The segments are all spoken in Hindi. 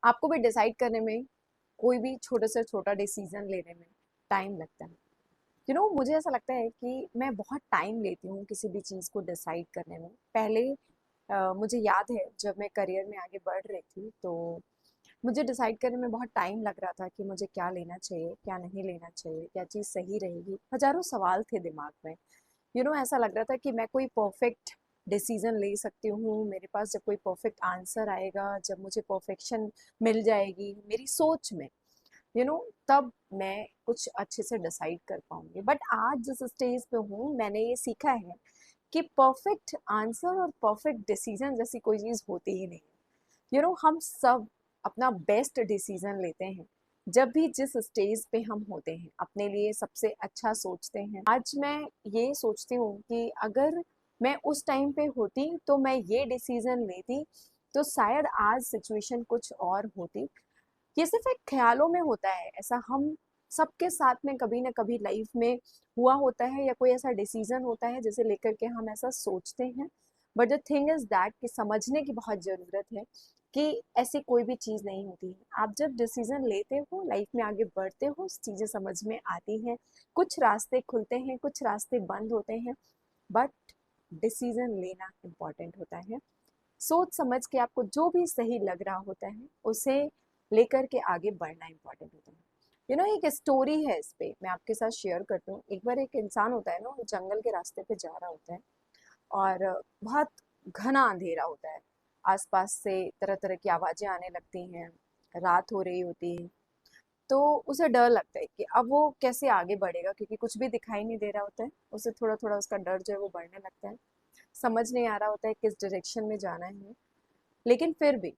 आपको भी डिसाइड करने में, कोई भी छोटे से छोटा डिसीजन लेने में टाइम लगता है। मुझे ऐसा लगता है कि मैं बहुत टाइम लेती हूँ किसी भी चीज़ को डिसाइड करने में। पहले मुझे याद है जब मैं करियर में आगे बढ़ रही थी, तो मुझे डिसाइड करने में बहुत टाइम लग रहा था कि मुझे क्या लेना चाहिए, क्या नहीं लेना चाहिए, क्या चीज़ सही रहेगी। हज़ारों सवाल थे दिमाग में। ऐसा लग रहा था कि मैं कोई परफेक्ट डिसीजन ले सकती हूँ, मेरे पास जब कोई परफेक्ट आंसर आएगा, जब मुझे परफेक्शन मिल जाएगी मेरी सोच में, तब मैं कुछ अच्छे से डिसाइड कर पाऊंगी। बट आज जिस स्टेज पे हूँ, मैंने ये सीखा है कि परफेक्ट आंसर और परफेक्ट डिसीजन जैसी कोई चीज़ होती ही नहीं है। हम सब अपना बेस्ट डिसीजन लेते हैं जब भी जिस स्टेज पे हम होते हैं, अपने लिए सबसे अच्छा सोचते हैं। आज मैं ये सोचती हूँ कि अगर मैं उस टाइम पे होती तो मैं ये डिसीजन लेती, तो शायद आज सिचुएशन कुछ और होती। ये सिर्फ एक ख्यालों में होता है, ऐसा हम सबके साथ में कभी ना कभी लाइफ में हुआ होता है, या कोई ऐसा डिसीजन होता है जिसे लेकर के हम ऐसा सोचते हैं। But the thing is that कि समझने की बहुत ज़रूरत है कि ऐसी कोई भी चीज़ नहीं होती है। आप जब डिसीजन लेते हो, लाइफ में आगे बढ़ते हो, चीज़ें समझ में आती हैं, कुछ रास्ते खुलते हैं, कुछ रास्ते बंद होते हैं। बट डिसीजन लेना इम्पॉर्टेंट होता है। सोच समझ के आपको जो भी सही लग रहा होता है, उसे लेकर के आगे बढ़ना इम्पोर्टेंट होता है। एक स्टोरी है इस पे, मैं आपके साथ शेयर करती हूँ। एक बार एक इंसान होता है ना, वो जंगल के रास्ते पे जा रहा होता है, और बहुत घना अंधेरा होता है। आसपास से तरह तरह की आवाज़ें आने लगती हैं, रात हो रही होती है। तो उसे डर लगता है कि अब वो कैसे आगे बढ़ेगा, क्योंकि कुछ भी दिखाई नहीं दे रहा होता है उसे। थोड़ा थोड़ा उसका डर जो है वो बढ़ने लगता है। समझ नहीं आ रहा होता है किस डायरेक्शन में जाना है, लेकिन फिर भी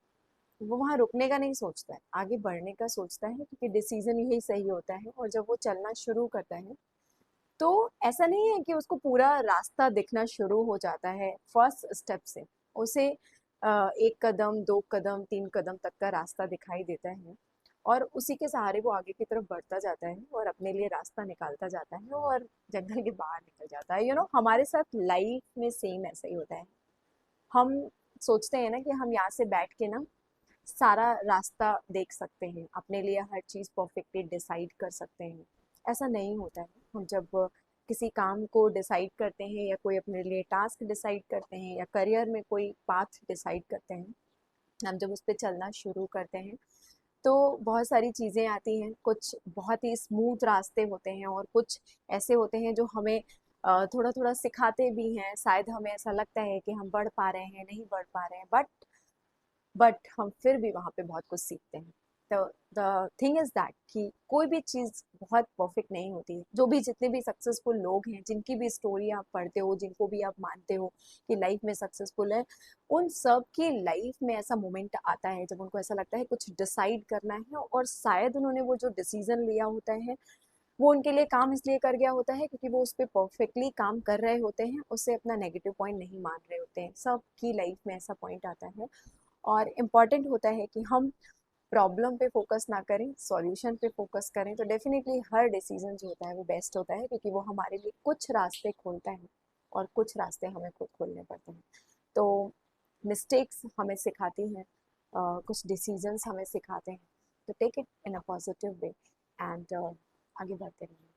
वो वहाँ रुकने का नहीं सोचता है, आगे बढ़ने का सोचता है, क्योंकि डिसीजन यही सही होता है। और जब वो चलना शुरू करता है, तो ऐसा नहीं है कि उसको पूरा रास्ता दिखना शुरू हो जाता है फर्स्ट स्टेप से। उसे एक कदम, दो कदम, तीन कदम तक का रास्ता दिखाई देता है, और उसी के सहारे वो आगे की तरफ बढ़ता जाता है और अपने लिए रास्ता निकालता जाता है और जंगल के बाहर निकल जाता है। हमारे साथ लाइफ में सेम ऐसा ही होता है। हम सोचते हैं ना कि हम यहाँ से बैठ के ना सारा रास्ता देख सकते हैं, अपने लिए हर चीज़ परफेक्टली डिसाइड कर सकते हैं। ऐसा नहीं होता है। हम जब किसी काम को डिसाइड करते हैं, या कोई अपने लिए टास्क डिसाइड करते हैं, या करियर में कोई पाथ डिसाइड करते हैं, हम जब उस पर चलना शुरू करते हैं, तो बहुत सारी चीज़ें आती हैं। कुछ बहुत ही स्मूथ रास्ते होते हैं, और कुछ ऐसे होते हैं जो हमें थोड़ा थोड़ा सिखाते भी हैं। शायद हमें ऐसा लगता है कि हम बढ़ पा रहे हैं, नहीं बढ़ पा रहे हैं, बट हम फिर भी वहाँ पे बहुत कुछ सीखते हैं। तो द थिंग इज़ दैट कि कोई भी चीज़ बहुत परफेक्ट नहीं होती है। जो भी जितने भी सक्सेसफुल लोग हैं, जिनकी भी स्टोरी आप पढ़ते हो, जिनको भी आप मानते हो कि लाइफ में सक्सेसफुल है, उन सब की लाइफ में ऐसा मोमेंट आता है जब उनको ऐसा लगता है कुछ डिसाइड करना है, और शायद उन्होंने वो जो डिसीजन लिया होता है, वो उनके लिए काम इसलिए कर गया होता है क्योंकि वो उस पर परफेक्टली काम कर रहे होते हैं, उससे अपना नेगेटिव पॉइंट नहीं मान रहे होते हैं। सबकी लाइफ में ऐसा पॉइंट आता है। और इम्पॉर्टेंट होता है कि हम प्रॉब्लम पे फोकस ना करें, सॉल्यूशन पे फोकस करें, तो डेफिनेटली हर डिसीजन जो होता है वो बेस्ट होता है, क्योंकि वो हमारे लिए कुछ रास्ते खोलता है और कुछ रास्ते हमें खुद खोलने पड़ते हैं। तो मिस्टेक्स हमें सिखाती हैं, कुछ डिसीजंस हमें सिखाते हैं। तो take it in a positive way, and आगे बढ़ते रहें।